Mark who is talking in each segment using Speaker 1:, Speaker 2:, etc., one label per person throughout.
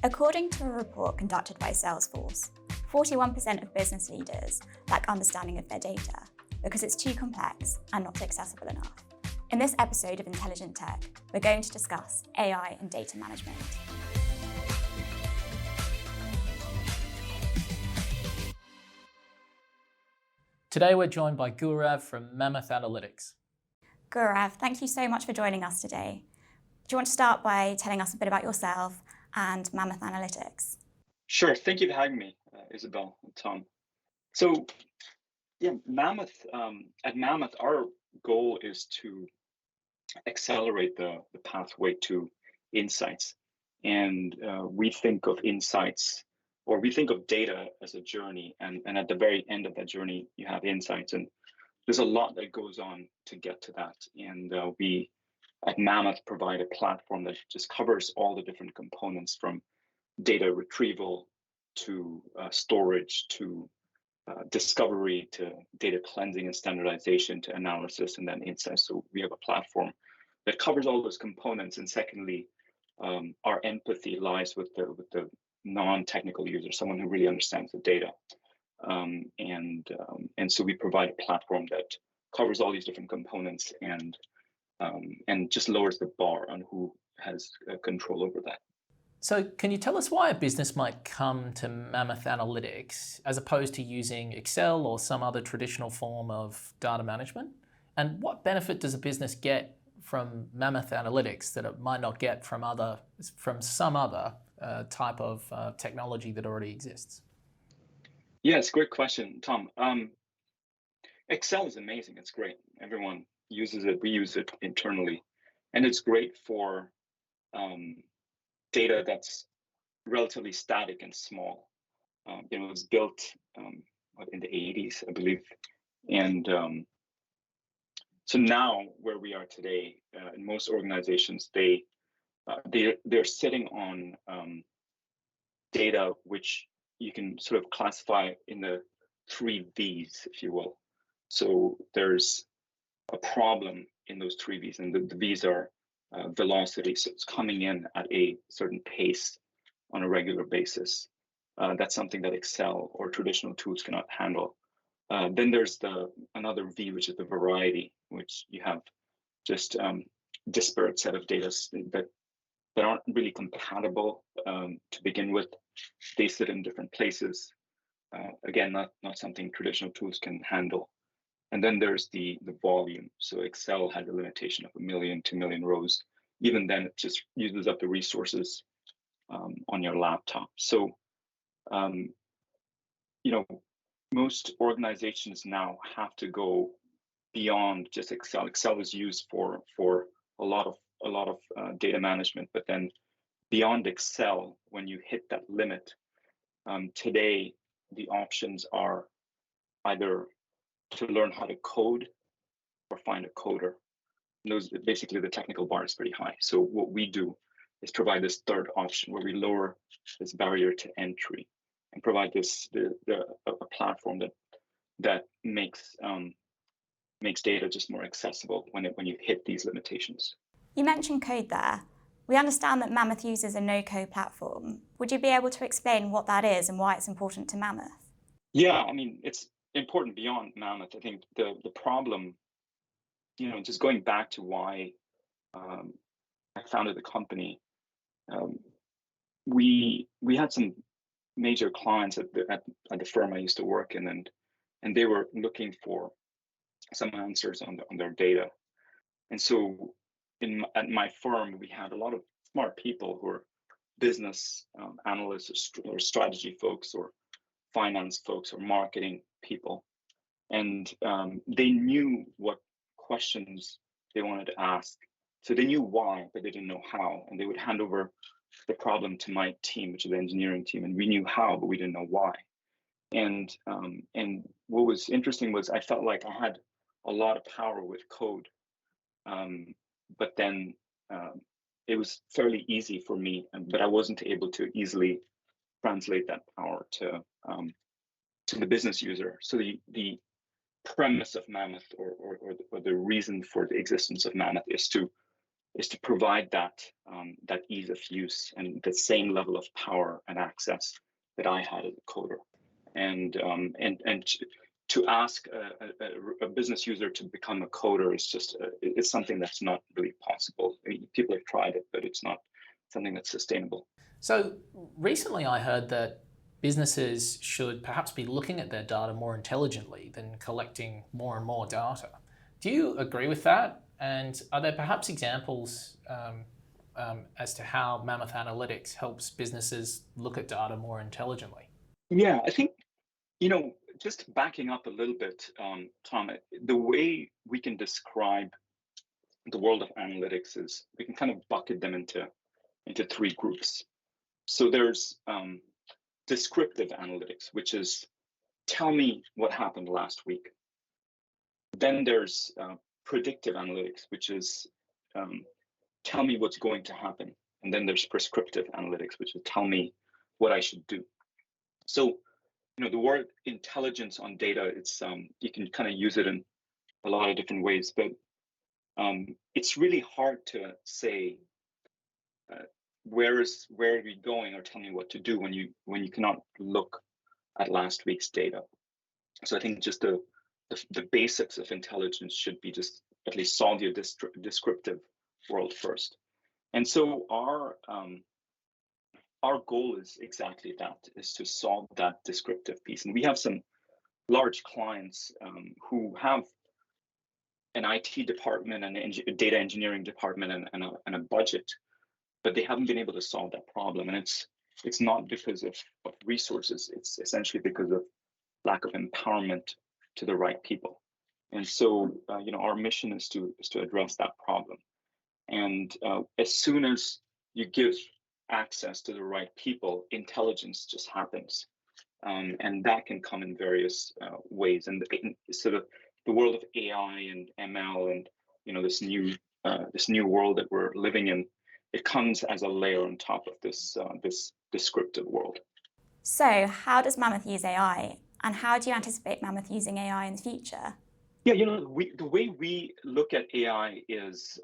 Speaker 1: According to a report conducted by Salesforce, 41% of business leaders lack understanding of their data because it's too complex and not accessible enough. In this episode of Intelligent Tech, we're going to discuss AI and data management.
Speaker 2: Today we're joined by Gaurav from Mammoth Analytics.
Speaker 1: Gaurav, thank you so much for joining us today. Do you want to start by telling us a bit about yourself and Mammoth Analytics?
Speaker 3: Sure. Thank you for having me, Isabel and Tom. So, Mammoth. At Mammoth, our goal is to accelerate the pathway to insights, and we think of insights, or we think of data as a journey, and at the very end of that journey, you have insights, and there's a lot that goes on to get to that. And we at Mammoth provide a platform that just covers all the different components, from data retrieval to storage to discovery to data cleansing and standardization to analysis and then insights. So we have a platform that covers all those components. And secondly, our empathy lies with the non-technical user, someone who really understands the data. And so we provide a platform that covers all these different components and just lowers the bar on who has control over that.
Speaker 2: So can you tell us why a business might come to Mammoth Analytics as opposed to using Excel or some other traditional form of data management? And what benefit does a business get from Mammoth Analytics that it might not get from some other type of technology that already exists?
Speaker 3: Yes, great question, Tom. Excel is amazing. It's great. Everyone uses it. We use it internally, and it's great for data that's relatively static and small. It was built in the 80s, I believe, and so now where we are today, in most organizations, they're sitting on data which you can sort of classify in the 3 V's, if you will. So there's a problem in those 3 V's, and the V's are velocity. So it's coming in at a certain pace on a regular basis. That's something that Excel or traditional tools cannot handle. Then there's another V, which is the variety, which you have just disparate set of data that aren't really compatible to begin with. They sit in different places. Again, not something traditional tools can handle. And then there's the volume. So Excel had a limitation of 1 million, 2 million rows. Even then, it just uses up the resources on your laptop. So, most organizations now have to go beyond just Excel. Excel is used for a lot of data management, but then beyond Excel, when you hit that limit, today the options are either to learn how to code or find a coder. And those, basically, the technical bar is pretty high. So what we do is provide this third option where we lower this barrier to entry and provide a platform that makes data just more accessible when you hit these limitations.
Speaker 1: You mentioned code there. We understand that Mammoth uses a NOCO platform. Would you be able to explain what that is and why it's important to Mammoth?
Speaker 3: Yeah, I mean, it's important beyond Mammoth. I think the problem, just going back to why I founded the company, we had some major clients at the firm I used to work in, and they were looking for some answers on their data. And so at my firm, we had a lot of smart people who were business analysts or strategy folks or finance folks or marketing people. And they knew what questions they wanted to ask. So they knew why, but they didn't know how. And they would hand over the problem to my team, which is the engineering team. And we knew how, but we didn't know why. And what was interesting was I felt like I had a lot of power with code. But then it was fairly easy for me, but I wasn't able to easily translate that power to the business user. So the premise of Mammoth, or the reason for the existence of Mammoth, is to is to provide that ease of use and the same level of power and access that I had as a coder. And to ask a business user to become a coder is just it's something that's not really possible. I mean, people have tried it, but it's not something that's sustainable.
Speaker 2: So recently I heard that businesses should perhaps be looking at their data more intelligently than collecting more and more data. Do you agree with that? And are there perhaps examples as to how Mammoth Analytics helps businesses look at data more intelligently?
Speaker 3: Yeah, I think, just backing up a little bit, Tom, the way we can describe the world of analytics is we can kind of bucket them into three groups. So there's descriptive analytics, which is tell me what happened last week. Then there's predictive analytics, which is tell me what's going to happen. And then there's prescriptive analytics, which is tell me what I should do. So, the word intelligence on data, it's you can kind of use it in a lot of different ways, but it's really hard to say where are we going or tell me what to do when you cannot look at last week's data. So I think just the basics of intelligence should be just at least solve your descriptive world first. And so our goal is exactly that, is to solve that descriptive piece. And we have some large clients who have an IT department and a data engineering department and a budget, but they haven't been able to solve that problem. And it's not because of resources, it's essentially because of lack of empowerment to the right people. And so, our mission is to address that problem. And as soon as you give access to the right people, intelligence just happens. And that can come in various ways. And sort of the world of AI and ML and, this new world that we're living in, it comes as a layer on top of this descriptive world.
Speaker 1: So how does Mammoth use AI? And how do you anticipate Mammoth using AI in the future?
Speaker 3: Yeah, the way we look at AI is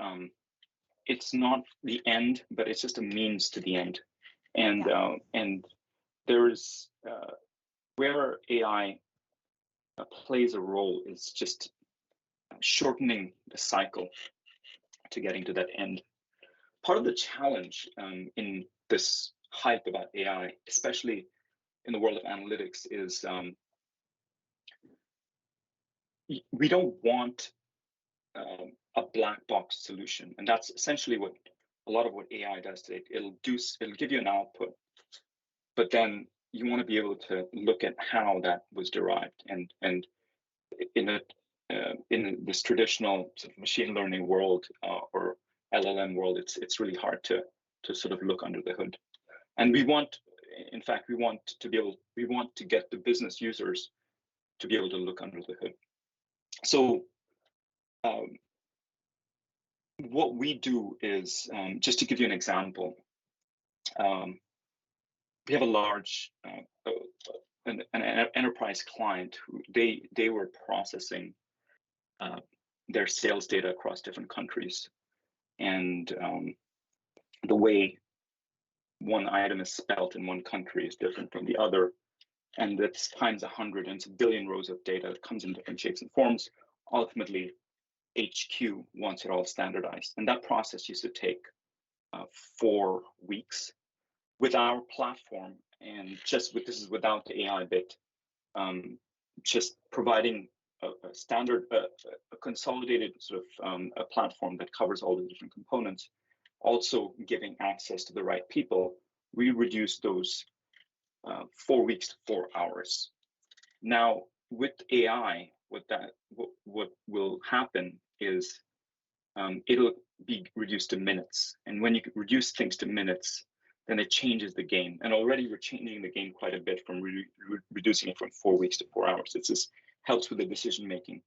Speaker 3: it's not the end, but it's just a means to the end. And and there's where AI plays a role is just shortening the cycle to getting to that end. Part of the challenge in this hype about AI, especially in the world of analytics, is we don't want a black box solution, and that's essentially what a lot of what AI does today. It'll give you an output, but then you want to be able to look at how that was derived. And in this traditional sort of machine learning world or LLM world, it's really hard to sort of look under the hood. And we want to get the business users to be able to look under the hood. So what we do is, just to give you an example, we have a large an enterprise client who they were processing their sales data across different countries, and the way one item is spelled in one country is different from the other, and that's times 100, and it's a billion rows of data that comes in different shapes and forms. Ultimately, HQ wants it all standardized, and that process used to take 4 weeks. With our platform, and this is without the AI bit, just providing a standard, a consolidated sort of a platform that covers all the different components, also giving access to the right people, we reduce those 4 weeks to 4 hours. Now, with AI, what will happen is it'll be reduced to minutes. And when you reduce things to minutes, then it changes the game. And already we're changing the game quite a bit from reducing it from 4 weeks to 4 hours. It just helps with the decision making.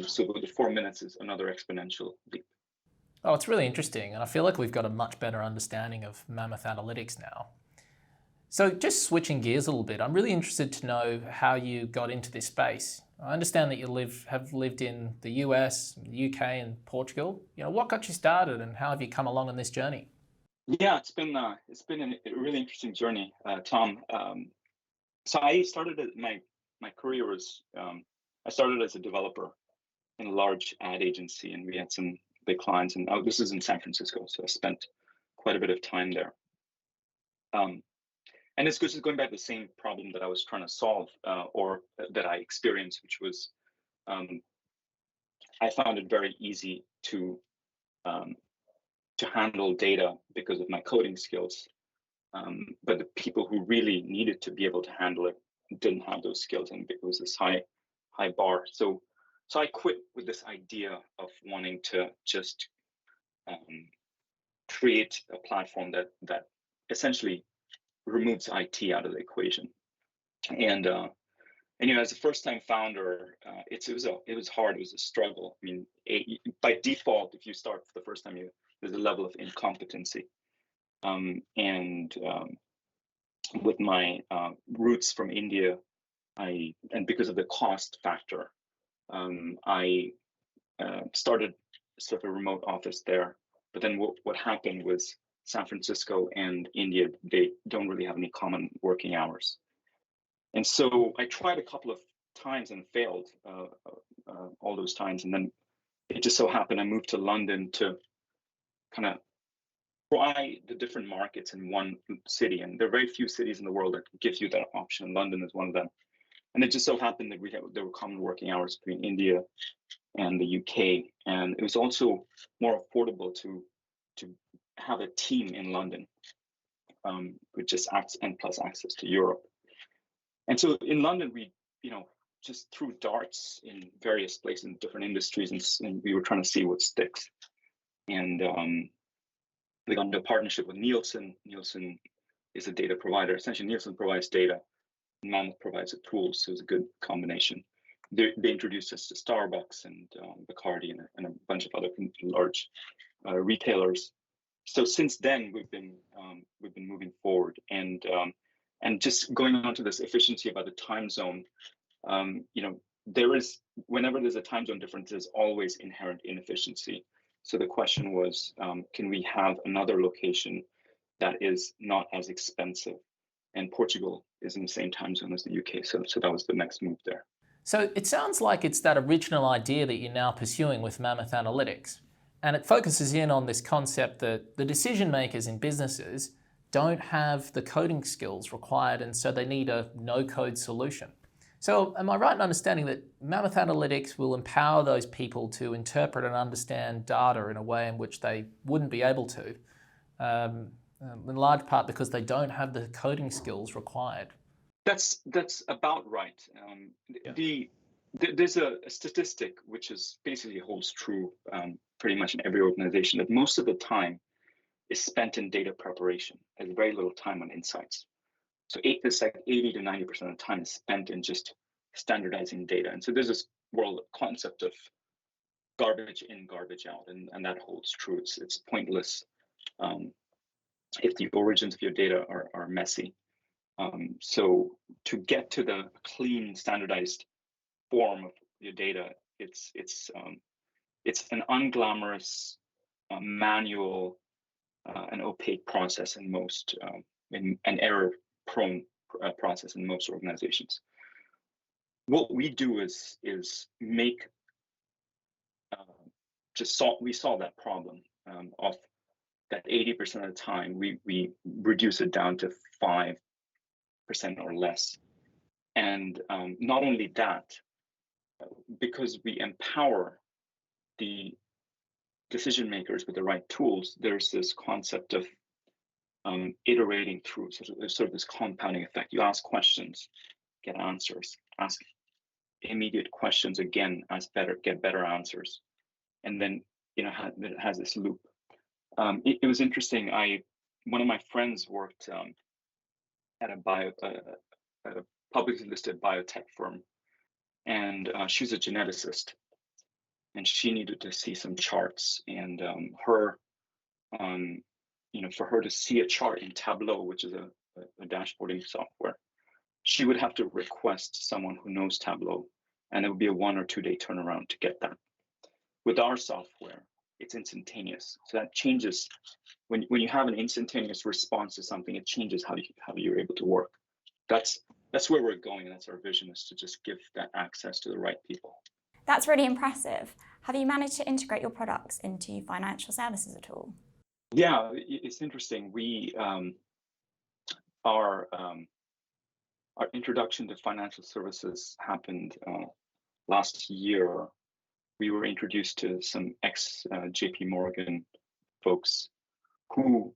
Speaker 3: So the 4 minutes is another exponential leap.
Speaker 2: Oh, it's really interesting. And I feel like we've got a much better understanding of Mammoth Analytics now. So just switching gears a little bit, I'm really interested to know how you got into this space. I understand that you have lived in the US, the UK, and Portugal. What got you started, and how have you come along on this journey?
Speaker 3: Yeah, it's been a really interesting journey, Tom. So I started my career was I started as a developer in a large ad agency, and we had some big clients. And this is in San Francisco, so I spent quite a bit of time there. And this is going back to the same problem that I was trying to solve, or that I experienced, which was I found it very easy um, to handle data because of my coding skills. But the people who really needed to be able to handle it didn't have those skills, and it was this high bar. So I quit with this idea of wanting to just create a platform that essentially removes IT out of the equation. And as a first-time founder, it was hard. It was a struggle. I mean, by default, if you start for the first time, there's a level of incompetency. With my roots from India, and because of the cost factor, I started sort of a remote office there. But then what happened was San Francisco and India, they don't really have any common working hours. And so I tried a couple of times and failed all those times. And then it just so happened I moved to London to kind of try the different markets in one city. And there are very few cities in the world that gives you that option. London is one of them. And it just so happened that there were common working hours between India and the UK. And it was also more affordable to have a team in London, with just and plus access to Europe. And so in London, we, just threw darts in various places in different industries, and we were trying to see what sticks. And we got into a partnership with Nielsen. Nielsen is a data provider. Essentially, Nielsen provides data, and Mammoth provides the tools, so it was a good combination. They introduced us to Starbucks and Bacardi and a bunch of other large retailers. So since then, we've been moving forward, and just going on to this efficiency about the time zone. Whenever there's a time zone difference, there's always inherent inefficiency. So the question was, can we have another location that is not as expensive? And Portugal is in the same time zone as the UK, so that was the next move there.
Speaker 2: So it sounds like it's that original idea that you're now pursuing with Mammoth Analytics. And it focuses in on this concept that the decision makers in businesses don't have the coding skills required, and so they need a no-code solution. So am I right in understanding that Mammoth Analytics will empower those people to interpret and understand data in a way in which they wouldn't be able to, in large part because they don't have the coding skills required?
Speaker 3: That's about right. There's a statistic which is basically holds true pretty much in every organization, that most of the time is spent in data preparation. There's very little time on insights. So it's like 80 to 90% of the time is spent in just standardizing data. And so there's this world concept of garbage in, garbage out, and that holds true. It's pointless if the origins of your data are messy. So to get to the clean, standardized form of your data, it's an unglamorous, manual, and opaque process in most, an error-prone process in most organizations. What we do is make we solve that problem of that 80% of the time. We reduce it down to 5% or less, and not only that, because we empower the decision makers with the right tools, there's this concept of iterating through, sort of this compounding effect. You ask questions, get answers. Ask immediate questions again, get better answers, and then it has this loop. It was interesting. One of my friends worked at a publicly listed biotech firm, and she's a geneticist, and she needed to see some charts, and for her to see a chart in Tableau, which is a a dashboarding software, she would have to request someone who knows Tableau, and it would be a 1 or 2 day turnaround to get that. With our software, it's instantaneous. So that changes when you have an instantaneous response to something, it changes how you're able to work. That's where we're going, and that's our vision, is to just give that access to the right people.
Speaker 1: That's really impressive. Have you managed to integrate your products into financial services at all?
Speaker 3: Yeah, it's interesting. Our introduction to financial services happened last year. We were introduced to some ex JP Morgan folks who've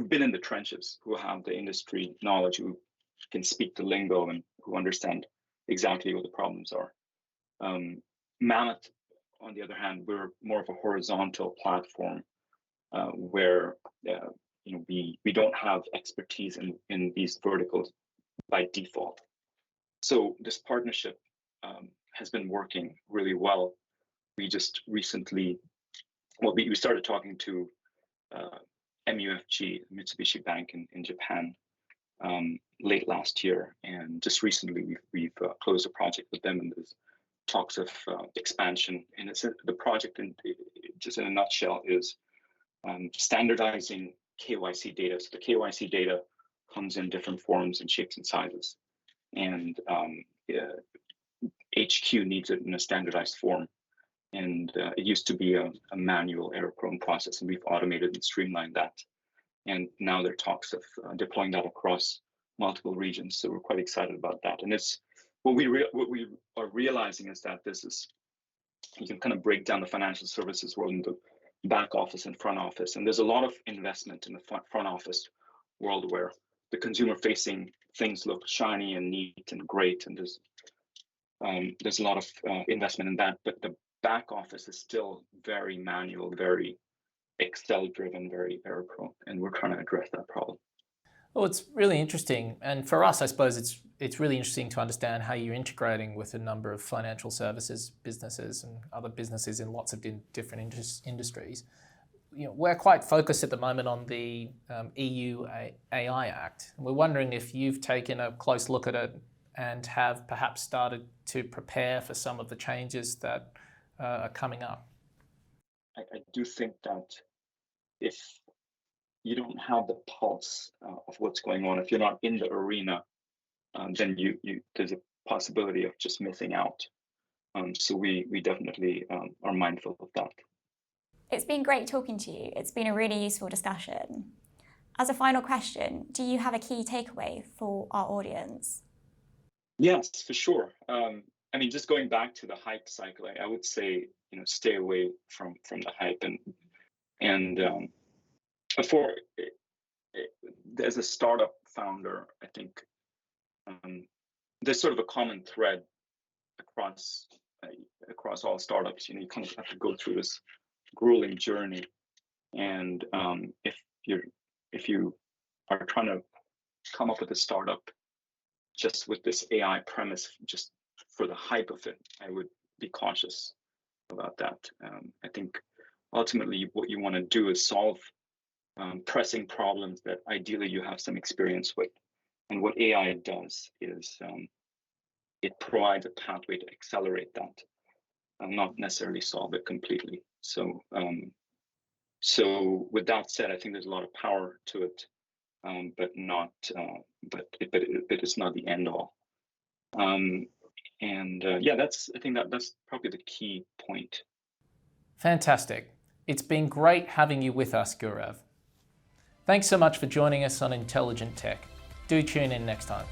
Speaker 3: been in the trenches, who have the industry knowledge, who can speak the lingo, and who understand exactly what the problems are. Mammoth, on the other hand, we're more of a horizontal platform where we don't have expertise in these verticals by default. So this partnership has been working really well. We just recently, we started talking to MUFG, Mitsubishi Bank in Japan, late last year, and just recently we've closed a project with them, and there's talks of expansion. And the project, just in a nutshell, is standardizing KYC data. So the KYC data comes in different forms and shapes and sizes, and HQ needs it in a standardized form. And it used to be a manual, error-prone process, and we've automated and streamlined that. And now there are talks of deploying that across multiple regions. So we're quite excited about that. And it's what we are realizing is that you can kind of break down the financial services world into back office and front office. And there's a lot of investment in the front office world where the consumer-facing things look shiny and neat and great, and there's a lot of investment in that. But the back office is still very manual, very Excel-driven, very error-prone, and we're trying to address that problem.
Speaker 2: Well, it's really interesting, and for us, I suppose it's really interesting to understand how you're integrating with a number of financial services businesses and other businesses in lots of different industries. We're quite focused at the moment on the EU AI Act. We're wondering if you've taken a close look at it and have perhaps started to prepare for some of the changes that are coming up.
Speaker 3: I do think that if you don't have the pulse of what's going on, if you're not in the arena, then there's a possibility of just missing out. So we definitely are mindful of that.
Speaker 1: It's been great talking to you. It's been a really useful discussion. As a final question, do you have a key takeaway for our audience?
Speaker 3: Yes, for sure. Just going back to the hype cycle, I would say, stay away from the hype, and as a startup founder, I think there's sort of a common thread across all startups. You kind of have to go through this grueling journey, and if you are trying to come up with a startup just with this AI premise, just for the hype of it, I would be cautious about that. I think ultimately what you want to do is solve pressing problems that ideally you have some experience with. And what AI does is it provides a pathway to accelerate that, not necessarily solve it completely. So with that said, I think there's a lot of power to it, but it's not the end all. I think that's probably the key point.
Speaker 2: Fantastic. It's been great having you with us, Gaurav. Thanks so much for joining us on Intelligent Tech. Do tune in next time.